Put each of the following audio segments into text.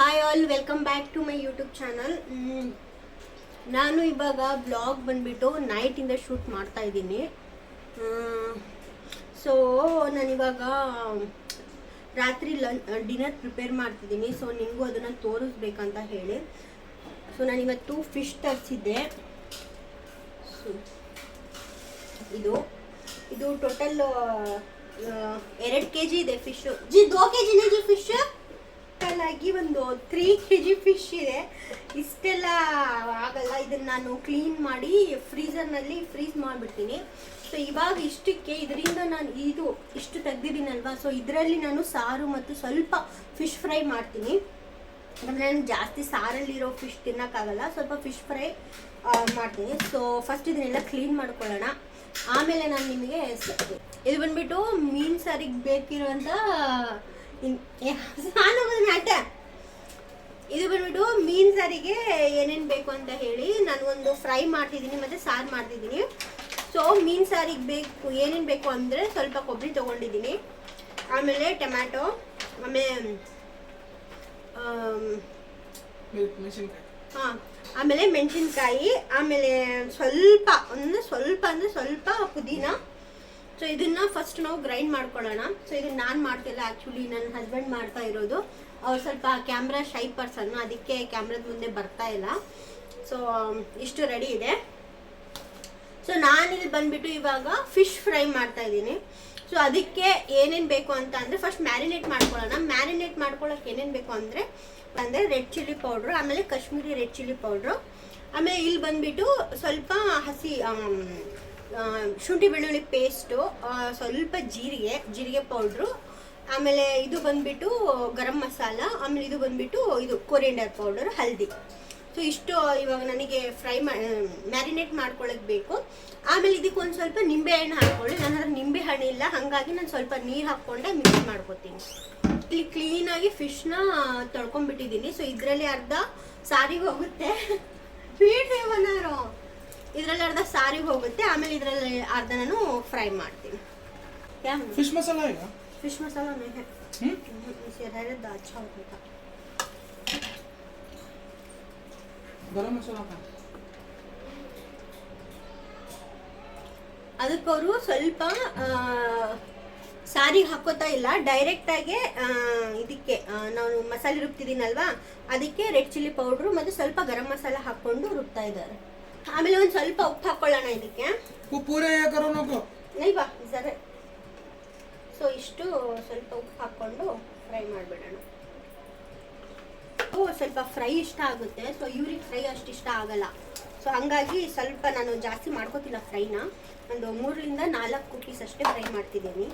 Hi all, welcome back to my YouTube channel. ನಾನು ಇವಾಗ blog ಬಂದುಬಿಟ್ಟು ನೈಟಿಂದ ಶೂಟ್ ಮಾಡ್ತಾ ಇದ್ದೀನಿ. ಸೊ ನಾನಿವಾಗ ರಾತ್ರಿ ಡಿನ್ನರ್ ಪ್ರಿಪೇರ್ ಮಾಡ್ತಿದ್ದೀನಿ. ಸೊ ನಿಮಗೂ ಅದನ್ನು ತೋರಿಸ್ಬೇಕಂತ ಹೇಳಿ ಸೊ ನಾನಿವತ್ತು ಫಿಶ್ ತರಿಸಿದ್ದೆ. ಸೊ ಇದು ಟೋಟಲ್ 2 kg ಇದೆ ಫಿಶು. 2 kg ಇದೆ ಫಿಶ್. ಆಗಿ ಒಂದು 3 kg ಫಿಶ್ ಇದೆ. ಇಷ್ಟೆಲ್ಲ ಆಗಲ್ಲ. ಇದನ್ನು ನಾನು ಕ್ಲೀನ್ ಮಾಡಿ ಫ್ರೀಸರ್ನಲ್ಲಿ ಫ್ರೀಸ್ ಮಾಡಿಬಿಡ್ತೀನಿ. ಸೊ ಇವಾಗ ಇಷ್ಟಕ್ಕೆ ಇದರಿಂದ ನಾನು ಇಷ್ಟು ತೆಗ್ದಿದ್ದೀನಲ್ವಾ, ಸೊ ಇದರಲ್ಲಿ ನಾನು ಸಾರು ಮತ್ತು ಸ್ವಲ್ಪ ಫಿಶ್ ಫ್ರೈ ಮಾಡ್ತೀನಿ. ಅಂದರೆ ನಾನು ಜಾಸ್ತಿ ಸಾರಲ್ಲಿರೋ ಫಿಶ್ ತಿನ್ನೋಕ್ಕಾಗಲ್ಲ, ಸ್ವಲ್ಪ ಫಿಶ್ ಫ್ರೈ ಮಾಡ್ತೀನಿ. ಸೊ ಫಸ್ಟ್ ಇದನ್ನೆಲ್ಲ ಕ್ಲೀನ್ ಮಾಡ್ಕೊಳ್ಳೋಣ, ಆಮೇಲೆ ನಾನು ನಿಮಗೆ ಇದು ಬಂದ್ಬಿಟ್ಟು ಮೀನು ಸಾರಿಗೆ ಬೇಕಿರುವಂಥ ಇದು ಬಂದ್ಬಿಟ್ಟು ಮೀನು ಸಾರಿಗೆ ಏನೇನು ಬೇಕು ಅಂತ ಹೇಳಿ ನಾನು ಒಂದು ಫ್ರೈ ಮಾಡ್ತಿದ್ದೀನಿ ಮತ್ತು ಸಾರು ಮಾಡ್ತಿದ್ದೀನಿ. ಸೊ ಮೀನು ಸಾರಿಗೆ ಏನೇನು ಬೇಕು ಅಂದರೆ ಸ್ವಲ್ಪ ಕೊಬ್ಬರಿ ತೊಗೊಂಡಿದ್ದೀನಿ, ಆಮೇಲೆ ಟೊಮ್ಯಾಟೊ, ಆಮೇಲೆ ಮೆಣಸಿನ್ಕಾಯಿ, ಆಮೇಲೆ ಸ್ವಲ್ಪ ಪುದೀನ. ಸೊ ಇದನ್ನು ಫಸ್ಟ್ ನಾವು ಗ್ರೈಂಡ್ ಮಾಡ್ಕೊಳ್ಳೋಣ. ಸೊ ಇದನ್ನು ನಾನು ಮಾಡ್ತಿಲ್ಲ, ಆ್ಯಕ್ಚುಲಿ ನನ್ನ ಹಸ್ಬೆಂಡ್ ಮಾಡ್ತಾ ಇರೋದು. ಅವ್ರು ಸ್ವಲ್ಪ ಕ್ಯಾಮ್ರಾ ಶೈ ಪರ್ಸನ್ನು, ಅದಕ್ಕೆ ಕ್ಯಾಮ್ರಾದ ಮುಂದೆ ಬರ್ತಾ ಇಲ್ಲ. ಸೊ ಇಷ್ಟು ರೆಡಿ ಇದೆ. ಸೊ ನಾನಿಲ್ಲಿ ಬಂದುಬಿಟ್ಟು ಇವಾಗ ಫಿಶ್ ಫ್ರೈ ಮಾಡ್ತಾ ಇದ್ದೀನಿ. ಸೊ ಅದಕ್ಕೆ ಏನೇನು ಬೇಕು ಅಂತ ಅಂದರೆ ಫಸ್ಟ್ ಮ್ಯಾರಿನೇಟ್ ಮಾಡ್ಕೊಳ್ಳೋಣ. ಮ್ಯಾರಿನೇಟ್ ಮಾಡ್ಕೊಳ್ಳೋಕೆ ಏನೇನು ಬೇಕು ಅಂದರೆ ರೆಡ್ ಚಿಲ್ಲಿ ಪೌಡ್ರು, ಆಮೇಲೆ ಕಾಶ್ಮೀರಿ ರೆಡ್ ಚಿಲ್ಲಿ ಪೌಡ್ರು, ಆಮೇಲೆ ಇಲ್ಲಿ ಬಂದುಬಿಟ್ಟು ಸ್ವಲ್ಪ ಹಸಿ ಶುಂಠಿ ಬೆಳ್ಳುಳ್ಳಿ ಪೇಸ್ಟು, ಸ್ವಲ್ಪ ಜೀರಿಗೆ ಪೌಡ್ರು, ಆಮೇಲೆ ಇದು ಬಂದುಬಿಟ್ಟು ಗರಂ ಮಸಾಲ, ಆಮೇಲೆ ಇದು ಬಂದುಬಿಟ್ಟು ಕೊರಿಯಂಡರ್ ಪೌಡರ್, ಹಲ್ದಿ. ಸೊ ಇಷ್ಟು ಇವಾಗ ನನಗೆ ಮ್ಯಾರಿನೇಟ್ ಮಾಡ್ಕೊಳ್ಳೋಕೆ ಬೇಕು. ಆಮೇಲೆ ಇದಕ್ಕೊಂದು ಸ್ವಲ್ಪ ನಿಂಬೆಹಣ್ಣು ಹಾಕ್ಕೊಳ್ಳಿ. ನನ್ನ ಹತ್ರ ನಿಂಬೆಹಣ್ಣು ಇಲ್ಲ, ಹಾಗಾಗಿ ನಾನು ಸ್ವಲ್ಪ ನೀರು ಹಾಕ್ಕೊಂಡೆ ಮಿಕ್ಸ್ ಮಾಡ್ಕೊತೀನಿ. ಇಲ್ಲಿ ಕ್ಲೀನಾಗಿ ಫಿಶ್ನ ತೊಳ್ಕೊಂಡ್ಬಿಟ್ಟಿದ್ದೀನಿ. ಸೊ ಇದರಲ್ಲಿ ಅರ್ಧ ಸಾರಿಗೆ ಹೋಗುತ್ತೆ, ಇದರಲ್ಲಿ ಅರ್ಧ ಸಾರಿಗೆ ಹೋಗುತ್ತೆ, ಆಮೇಲೆ ಇದರಲ್ಲಿ ಅರ್ಧ ನಾನು ಫ್ರೈ ಮಾಡ್ತೀನಿ. ಫಿಶ್ ಮಸಾಲ ಫಿಶ್ ಮಸಾಲ अच्छा होता था. ಗರಂ ಮಸಾಲ ಅದಕ್ಕವರು ಸ್ವಲ್ಪ ಸಾರಿಗೆ ಹಾಕೋತಾ ಇಲ್ಲ, ಡೈರೆಕ್ಟಾಗಿ ಇದಕ್ಕೆ ನಾನು ಮಸಾಲೆ ರುಬ್ತಿದ್ದೀನಲ್ವಾ, ಅದಕ್ಕೆ ರೆಡ್ ಚಿಲ್ಲಿ ಪೌಡ್ರು ಮತ್ತು ಸ್ವಲ್ಪ ಗರಂ ಮಸಾಲ ಹಾಕ್ಕೊಂಡು ರುಬ್ತಾ ಇದ್ದಾರೆ. ಆಮೇಲೆ ಒಂದು ಸ್ವಲ್ಪ ಉಪ್ಪು ಹಾಕ್ಕೊಳ್ಳೋಣ ಇದಕ್ಕೆ. ನೈವಾ ಸರಿ. ಸೊ ಇಷ್ಟು ಸ್ವಲ್ಪ ಉಪ್ಪು ಹಾಕ್ಕೊಂಡು ಫ್ರೈ ಮಾಡಿಬಿಡೋಣ. ಸ್ವಲ್ಪ ಫ್ರೈ ಇಷ್ಟ ಆಗುತ್ತೆ, ಸೊ ಇವ್ರಿಗೆ ಫ್ರೈ ಅಷ್ಟು ಇಷ್ಟ ಆಗಲ್ಲ. ಸೊ ಹಂಗಾಗಿ ಸ್ವಲ್ಪ ನಾನು ಜಾಸ್ತಿ ಮಾಡ್ಕೋತಿಲ್ಲ ಫ್ರೈನ, ಒಂದು 3ರಿಂದ 4 ಪೀಸ್ ಅಷ್ಟೇ ಫ್ರೈ ಮಾಡ್ತಿದ್ದೀನಿ.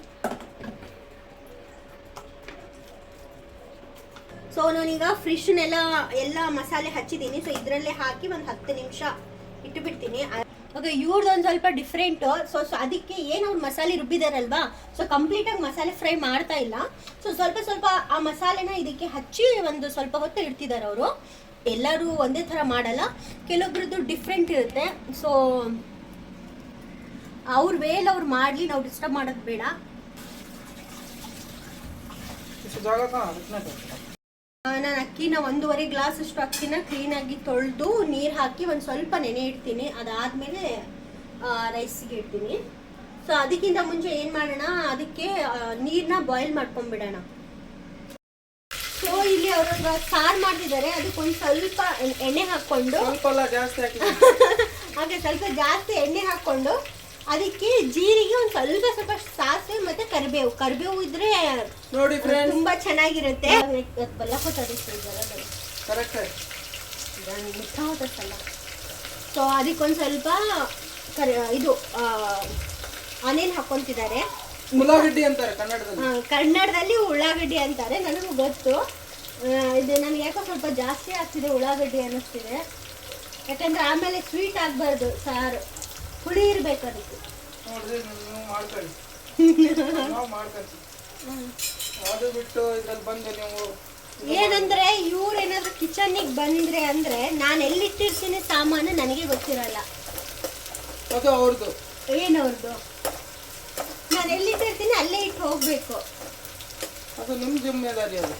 ಸೊ ನಾನೀಗ ಎಲ್ಲ ಮಸಾಲೆ ಹಚ್ಚಿದ್ದೀನಿ. ಸೊ ಇದರಲ್ಲೇ ಹಾಕಿ ಒಂದು 10 ನಿಮಿಷ ಇಟ್ಟುಬಿಡ್ತೀನಿ. ಓಕೆ, ಇವ್ರದ್ದೊಂದು ಸ್ವಲ್ಪ ಡಿಫ್ರೆಂಟು. ಸೊ ಅದಕ್ಕೆ ಏನು ಅವ್ರು ಮಸಾಲೆ ರುಬ್ಬಿದಾರಲ್ವಾ, ಸೊ ಕಂಪ್ಲೀಟಾಗಿ ಮಸಾಲೆ ಫ್ರೈ ಮಾಡ್ತಾ ಇಲ್ಲ. ಸೊ ಸ್ವಲ್ಪ ಆ ಮಸಾಲೆನ ಇದಕ್ಕೆ ಹಚ್ಚಿ ಒಂದು ಸ್ವಲ್ಪ ಹೊತ್ತು ಇಡ್ತಿದ್ದಾರೆ ಅವರು. ಎಲ್ಲರೂ ಒಂದೇ ಥರ ಮಾಡಲ್ಲ, ಕೆಲವೊಬ್ರದ್ದು ಡಿಫ್ರೆಂಟ್ ಇರುತ್ತೆ. ಸೊ ಅವ್ರ ವೇಲ್ ಅವ್ರು ಮಾಡಲಿ, ನಾವು ಡಿಸ್ಟರ್ಬ್ ಮಾಡೋದು ಬೇಡ. ನಾನು ಅಕ್ಕಿನ 1.5 ಗ್ಲಾಸ್ ಅಷ್ಟು ಅಕ್ಕಿನ ಕ್ಲೀನಾಗಿ ತೊಳೆದು ನೀರು ಹಾಕಿ ಒಂದು ಸ್ವಲ್ಪ ನೆನೆ ಇಡ್ತೀನಿ. ಅದಾದಮೇಲೆ ರೈಸಿಗೆ ಇಡ್ತೀನಿ. ಸೊ ಅದಕ್ಕಿಂತ ಮುಂಚೆ ಏನು ಮಾಡೋಣ, ಅದಕ್ಕೆ ನೀರನ್ನ ಬಾಯ್ಲ್ ಮಾಡ್ಕೊಂಡ್ಬಿಡೋಣ. ಸೊ ಇಲ್ಲಿ ಅವ್ರ ಸಾರು ಮಾಡ್ತಿದ್ದಾರೆ, ಅದಕ್ಕೊಂದು ಸ್ವಲ್ಪ ಎಣ್ಣೆ ಹಾಕ್ಕೊಂಡು ಹಾಗೆ ಸ್ವಲ್ಪ ಜಾಸ್ತಿ ಎಣ್ಣೆ ಹಾಕ್ಕೊಂಡು ಅದಕ್ಕೆ ಜೀರಿಗೆ, ಒಂದು ಸ್ವಲ್ಪ ಸಾಸಿವೆ ಮತ್ತೆ ಕರಿಬೇವು ಇದ್ರೆ ನೋಡಿ ತುಂಬಾ ಚೆನ್ನಾಗಿರುತ್ತೆ. ಸೊ ಅದಕ್ಕೊಂದು ಸ್ವಲ್ಪ ಆನಿಯನ್ ಹಾಕೊಂತಿದ್ದಾರೆ. ಕನ್ನಡದಲ್ಲಿ ಉಳ್ಳಾಗಡ್ಡಿ ಅಂತಾರೆ, ನನಗೂ ಗೊತ್ತು. ಇದು ನನಗೆ ಯಾಕೋ ಸ್ವಲ್ಪ ಜಾಸ್ತಿ ಆಗ್ತಿದೆ ಉಳ್ಳಾಗಡ್ಡಿ ಅನ್ನಿಸ್ತಿದೆ, ಯಾಕಂದ್ರೆ ಆಮೇಲೆ ಸ್ವೀಟ್ ಆಗಬಾರ್ದು, ಸಾರು ಹುಳಿ ಇರ್ಬೇಕು ಅದಕ್ಕೆ. ಏನಂದ್ರೆ ಇವ್ರೇನಾದ್ರೂ ಕಿಚನ್ನಿಗೆ ಬಂದ್ರೆ ಅಂದ್ರೆ ನಾನು ಎಲ್ಲಿಟ್ಟಿರ್ತೀನಿ ಸಾಮಾನು ನನಗೆ ಗೊತ್ತಿರಲ್ಲ. ಏನವ್ರದ್ದು ನಾನು ಎಲ್ಲಿಟ್ಟಿರ್ತೀನಿ ಅಲ್ಲೇ ಇಟ್ಟು ಹೋಗ್ಬೇಕು. ಅದು ನಿಮ್ಮ ಜಿಮ್ಮೆದಾರಿ ಅದು.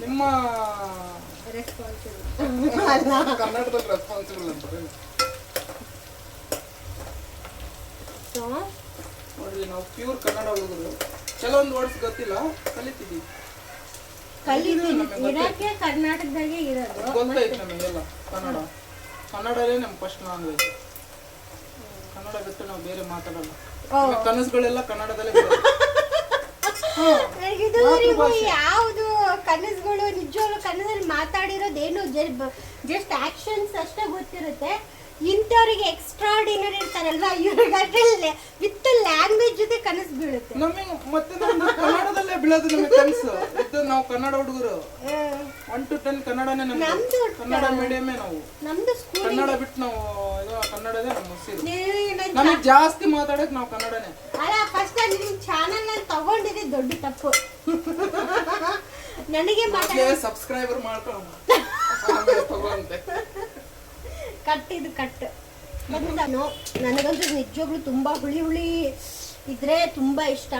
ನಿಮ್ಮ ರೆಸ್ಪಾನ್ಸಿಬಲ್ ಕನ್ನಡದಲ್ಲಿ ರೆಸ್ಪಾನ್ಸಿಬಲ್ ಅಂತಾರೆ. ಸೊ ನೋಡ್ರಿ ನಾವು ಪ್ಯೂರ್ ಕನ್ನಡ ಹುಡುಗರು, ಕೆಲವೊಂದು ವರ್ಡ್ಸ್ ಗೊತ್ತಿಲ್ಲ, ಕಲಿತಿದ್ದೀವಿ. ಇರಕ್ಕೆ ಕರ್ನಾಟಕದಾಗೆ ಇರೋದು ಗೊತ್ತೈತೆ ನಮಗೆಲ್ಲ. ಕನ್ನಡನೇ ನಮ್ಮ ಫಸ್ಟ್ ಲ್ಯಾಂಗ್ವೇಜ್. ಕನ್ನಡ ಬಿಟ್ಟು ನಾವು ಬೇರೆ ಮಾತಾಡಲ್ಲ. ಕನಸುಗಳೆಲ್ಲ ಕನ್ನಡದಲ್ಲೇ ಯಾವುದು ಕನಸುಗಳು ನಿಜವಾಗ್ಲೂ ಕನ್ನಡದಲ್ಲಿ ಮಾತಾಡಿರೋದೇನು ಜಸ್ಟ್ ಆಕ್ಷನ್ಸ್ ಅಷ್ಟೇ ಗೊತ್ತಿರುತ್ತೆ. ಇಂಥವ್ರಿಗೆ ಎಕ್ಸ್ಟ್ರಾಡಿನರಿ ಇರ್ತಾರಲ್ವಾ, ಇವ್ರಿಗೆ ವಿತ್ ಲ್ಯಾಂಗ್ವೇಜ್ ಜೊತೆ ಕನಸು ಬೀಳುತ್ತೆ. ನಮಗೆ ಮತ್ತೆ ಕನ್ನಡದಲ್ಲೇ ಬೀಳೋದು ನಮಗೆ ಕನಸು. ನಾವು ಕನ್ನಡ ಹುಡುಗರು 1 to 10 ಕನ್ನಡನೇ ನಮ್ದು. ಕನ್ನಡ ಮೀಡಿಯಮೇ ನಾವು. ನಮ್ದು ಸ್ಕೂಲ್ ಕನ್ನಡ ಬಿಟ್ಟು ನಾವು ಕನ್ನಡದೇ ನಮ್ಮ ಉಸಿರು. ನಮಗೆ ಜಾಸ್ತಿ ಮಾತಾಡಕ್ ನಾವು ಕನ್ನಡನೇ. ಅಲ್ಲ, ಫಸ್ಟ್ ನಿಮ್ ಚಾನಲ್ ನಲ್ಲಿ ತಗೊಂಡಿದ್ದೆ ದೊಡ್ಡ ತಪ್ಪು. ನನಗೆ ಸಬ್ಸ್ಕ್ರೈಬರ್ ಮಾಡ್ಕೊಂಡು ತಗೊಂಡೆ. ಕಟ್ಟಿದ್ದು ಕಟ್. ನಾನು ನನಗಂತೂ ನಿಜವಾಗ್ಲೂ ತುಂಬ ಹುಳಿ ಹುಳಿ ಇದ್ರೆ ತುಂಬ ಇಷ್ಟ.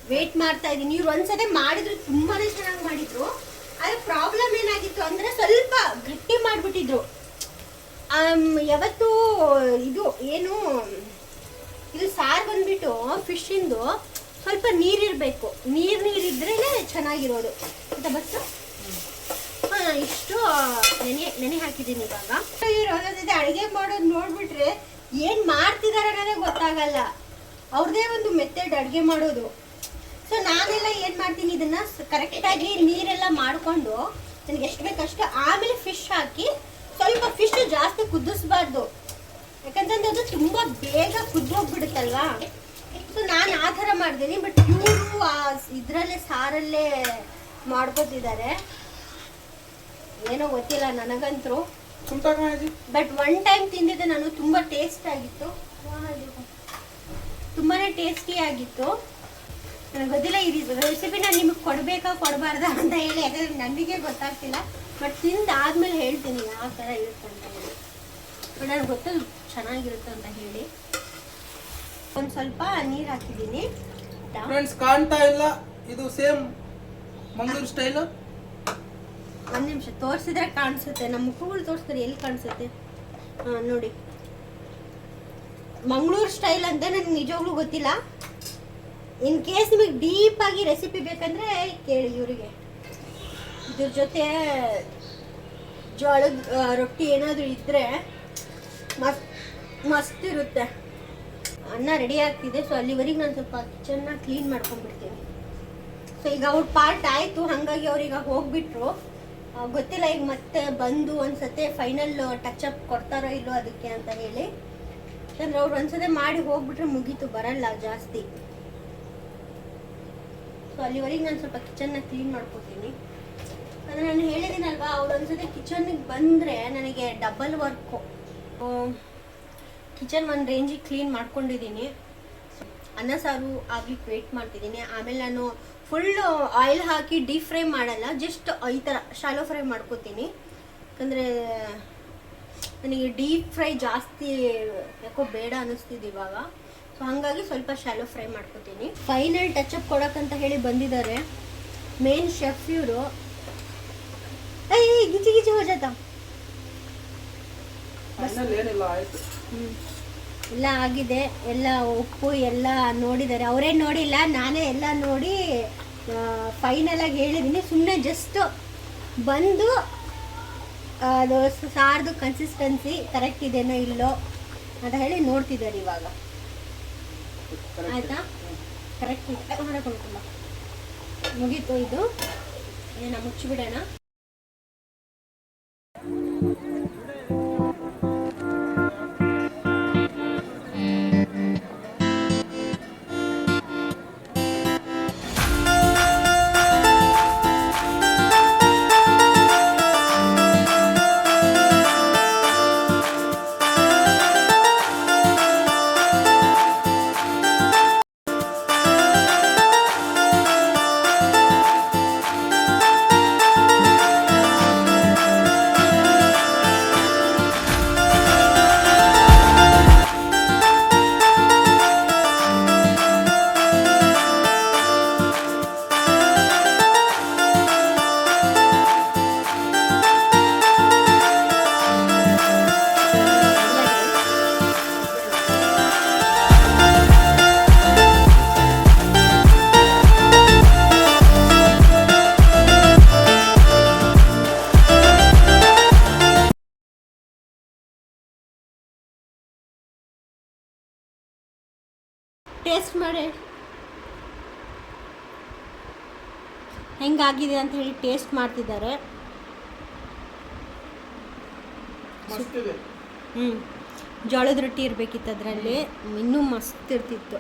ವೇಟ್ ಮಾಡ್ತಾ ಇದ್ದೀನಿ. ಇವ್ರು ಒಂದ್ಸತಿ ಮಾಡಿದ್ರು ತುಂಬಾನೇ ಚೆನ್ನಾಗಿ ಮಾಡಿದ್ರು. ಅದ್ರ ಪ್ರಾಬ್ಲಮ್ ಏನಾಗಿತ್ತು ಅಂದ್ರೆ ಸ್ವಲ್ಪ ಗಟ್ಟಿ ಮಾಡಿಬಿಟ್ಟಿದ್ರು. ಯಾವತ್ತು ಇದು ಏನು ಇದು ಸಾರು ಬಂದ್ಬಿಟ್ಟು ಫಿಶಿಂದು ಸ್ವಲ್ಪ ನೀರಿರಬೇಕು. ನೀರಿದ್ರೆ ಚೆನ್ನಾಗಿರೋದು ಅಂತ ಬಸ್ಸು. ಇಷ್ಟು ನೆನೆ ಹಾಕಿದ್ದೀನಿ. ಇವಾಗ ಇವ್ರು ಅಡುಗೆ ಮಾಡೋದು ನೋಡ್ಬಿಟ್ರೆ ಏನು ಮಾಡ್ತಿದ್ದಾರೆ ಅನ್ನೋದೇ ಗೊತ್ತಾಗಲ್ಲ. ಅವ್ರದೇ ಒಂದು ಮೆಥಡ್ ಅಡುಗೆ ಮಾಡೋದು. ಸೊ ನಾನೆಲ್ಲ ಏನು ಮಾಡ್ತೀನಿ, ಇದನ್ನ ಕರೆಕ್ಟಾಗಿ ನೀರೆಲ್ಲ ಮಾಡಿಕೊಂಡು ನನಗೆ ಎಷ್ಟು ಬೇಕಷ್ಟು, ಆಮೇಲೆ ಫಿಶ್ ಹಾಕಿ ಸ್ವಲ್ಪ ಫಿಶ್ ಜಾಸ್ತಿ ಕುದಿಸ್ಬಾರ್ದು, ಯಾಕಂತಂದ್ರೆ ಅದು ತುಂಬ ಬೇಗ ಕುದ್ದೋಗ್ಬಿಡುತ್ತಲ್ವಾ. ಸೊ ನಾನು ಆ ಥರ ಮಾಡ್ತೀನಿ. ಬಟ್ ಇವರು ಇದರಲ್ಲೇ ಸಾರಲ್ಲೇ ಮಾಡ್ಕೊತಿದ್ದಾರೆ. ಏನೋ ಗೊತ್ತಿಲ್ಲ ನನಗಂತೂ. ಬಟ್ 1 ಟೈಮ್ ತಿಂದಿದ್ದೆ ನಾನು, ತುಂಬ ಟೇಸ್ಟ್ ಆಗಿತ್ತು, ತುಂಬಾನೇ ಟೇಸ್ಟಿ ಆಗಿತ್ತು. ನನಗೆ ಗೊತ್ತಿಲ್ಲ ಈ ರೆಸಿಪಿ ನಾನು ನಿಮಗೆ ಕೊಡಬೇಕಾ ಕೊಡಬಾರ್ದ ಅಂತ ಹೇಳಿ, ಯಾಕಂದ್ರೆ ನನಗೆ ಗೊತ್ತಾಗ್ತಿಲ್ಲ. ಬಟ್ ತಿಂದಾದ್ಮೇಲೆ ಹೇಳ್ತೀನಿ ಯಾವ ಥರ ಇರುತ್ತೆ ಅಂತ ಹೇಳಿ. ಬಟ್ ನನಗೆ ಗೊತ್ತಲ್ಲ ಚೆನ್ನಾಗಿರುತ್ತೆ ಅಂತ ಹೇಳಿ ಒಂದು ಸ್ವಲ್ಪ ನೀರು ಹಾಕಿದ್ದೀನಿ. ಫ್ರೆಂಡ್ಸ್ ಕಾಣ್ತಾ ಇಲ್ಲ, ಇದು ಸೇಮ್ ಮಂಗಳೂರು ಸ್ಟೈಲ್. ಒಂದು ನಿಮಿಷ ತೋರಿಸಿದ್ರೆ ಕಾಣಿಸುತ್ತೆ. ನಮ್ಮ ಮುಖಗಳು ತೋರಿಸಿದ್ರೆ ಎಲ್ಲಿ ಕಾಣಿಸುತ್ತೆ ನೋಡಿ. ಮಂಗಳೂರು ಸ್ಟೈಲ್ ಅಂತ ನನಗೆ ನಿಜವಾಗ್ಲೂ ಗೊತ್ತಿಲ್ಲ. ಇನ್ ಕೇಸ್ ನಿಮಗೆ ಡೀಪ್ ಆಗಿ ರೆಸಿಪಿ ಬೇಕಂದ್ರೆ ಕೇಳಿ ಇವರಿಗೆ. ಇದ್ರ ಜೊತೆ ಜೋಳದ ರೊಟ್ಟಿ ಏನಾದರೂ ಇದ್ದರೆ ಮಸ್ತ್ ಇರುತ್ತೆ. ಅನ್ನ ರೆಡಿ ಆಗ್ತಿದೆ. ಸೊ ಅಲ್ಲಿವರೆಗೆ ನಾನು ಸ್ವಲ್ಪ ಕಿಚನ್ನ ಕ್ಲೀನ್ ಮಾಡ್ಕೊಂಡ್ಬಿಡ್ತೀನಿ. ಸೊ ಈಗ ಅವ್ರ ಪಾರ್ಟ್ ಆಯಿತು, ಹಾಗಾಗಿ ಅವ್ರೀಗ ಹೋಗ್ಬಿಟ್ರು. ಗೊತ್ತಿಲ್ಲ ಈಗ ಮತ್ತೆ ಬಂದು ಒಂದ್ಸತಿ ಫೈನಲ್ ಟಚ್ ಅಪ್ ಕೊಡ್ತಾರೋ ಇಲ್ಲೋ ಅದಕ್ಕೆ ಅಂತ ಹೇಳಿ. ಯಾಕಂದ್ರೆ ಅವ್ರು ಒಂದ್ಸತಿ ಮಾಡಿ ಹೋಗ್ಬಿಟ್ರೆ ಮುಗೀತು, ಬರಲ್ಲ ಜಾಸ್ತಿ. ಸೊ ಅಲ್ಲಿವರೆಗೆ ನಾನು ಸ್ವಲ್ಪ ಕಿಚನ್ನ ಕ್ಲೀನ್ ಮಾಡ್ಕೊತೀನಿ. ಅಂದರೆ ನಾನು ಹೇಳಿದ್ದೀನಲ್ವಾ, ಅವ್ರು ಒಂದ್ಸತಿ ಕಿಚನ್ನಿಗೆ ಬಂದರೆ ನನಗೆ ಡಬಲ್ ವರ್ಕು. ಕಿಚನ್ ಒಂದು ರೇಂಜಿಗೆ ಕ್ಲೀನ್ ಮಾಡ್ಕೊಂಡಿದ್ದೀನಿ. ಅನ್ನ ಸಾರು ಆಗ್ಲಿಕ್ಕೆ ವೇಟ್ ಮಾಡ್ತಿದ್ದೀನಿ. ಆಮೇಲೆ ನಾನು ಫುಲ್ಲು ಆಯಿಲ್ ಹಾಕಿ ಡೀಪ್ ಫ್ರೈ ಮಾಡಲ್ಲ, ಜಸ್ಟ್ ಈ ಥರ ಶಾಲೋ ಫ್ರೈ ಮಾಡ್ಕೋತೀನಿ. ಯಾಕಂದರೆ ನನಗೆ ಡೀಪ್ ಫ್ರೈ ಜಾಸ್ತಿ ಯಾಕೋ ಬೇಡ ಅನ್ನಿಸ್ತಿದೆ ಇವಾಗ. ಸೊ ಹಾಗಾಗಿ ಸ್ವಲ್ಪ ಶಾಲೋ ಫ್ರೈ ಮಾಡ್ಕೋತೀನಿ. ಫೈನಲ್ ಟಚಪ್ ಕೊಡೋಕ್ಕಂತ ಹೇಳಿ ಬಂದಿದ್ದಾರೆ ಮೇನ್ ಶೆಫ್ ಇವರು. ಗಿಚಿ ಗಿಚಿ ಹೋಜಾತ ಎಲ್ಲ ಆಗಿದೆ. ಎಲ್ಲ ಉಪ್ಪು ಎಲ್ಲ ನೋಡಿದ್ದಾರೆ. ಅವರೇ ನೋಡಿಲ್ಲ, ನಾನೇ ಎಲ್ಲ ನೋಡಿ ಫೈನಲ್ ಆಗಿ ಹೇಳಿದ್ದೀನಿ. ಸುಮ್ಮನೆ ಜಸ್ಟ್ ಬಂದು ಅದು ಸಾರ್ದು ಕನ್ಸಿಸ್ಟೆನ್ಸಿ ಕರೆಕ್ಟ್ ಇದೆನೋ ಇಲ್ಲೋ ಅಂತ ಹೇಳಿ ನೋಡ್ತಿದ್ದಾರೆ ಇವಾಗ. ಆಯ್ತಾ, ಕರೆಕ್ಟ್ ಹೊರಕೊಂಡ್ಬಿಲ್ಲ, ಮುಗೀತು. ಇದು ಏನ ಮುಚ್ಚಿಬಿಡೋಣ. ಟೇಸ್ಟ್ ಮಾಡಿ ಹೆಂಗಾಗಿದೆ ಅಂತ ಹೇಳಿ ಟೇಸ್ಟ್ ಮಾಡ್ತಿದ್ದಾರೆ. ಮಸ್ತ್ ಇದೆ. ಜೋಳದ ರೊಟ್ಟಿ ಇರಬೇಕಿತ್ತು ಅದರಲ್ಲಿ, ಇನ್ನೂ ಮಸ್ತ್ ಇರ್ತಿತ್ತು.